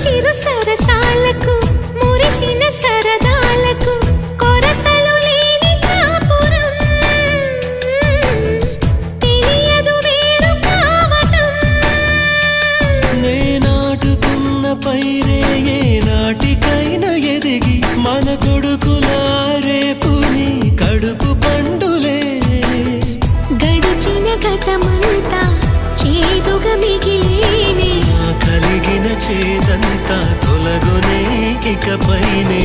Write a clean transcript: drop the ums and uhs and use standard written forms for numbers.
చిరు సరసాలకు మురిసిన సరదాలకు కొరతలు లేని కాపురం తెలియదు వేరు కావటం నేనాటుకున్న పైరే ఏ నాటికైనా ఎదిగి మన కొడుకుల రేపు నీ కడుపు పండులే గడిచిన గతమంతా చేదుగా మిగిలేనే కలిగిన చేదంతా తొలగునే ఇకపైనే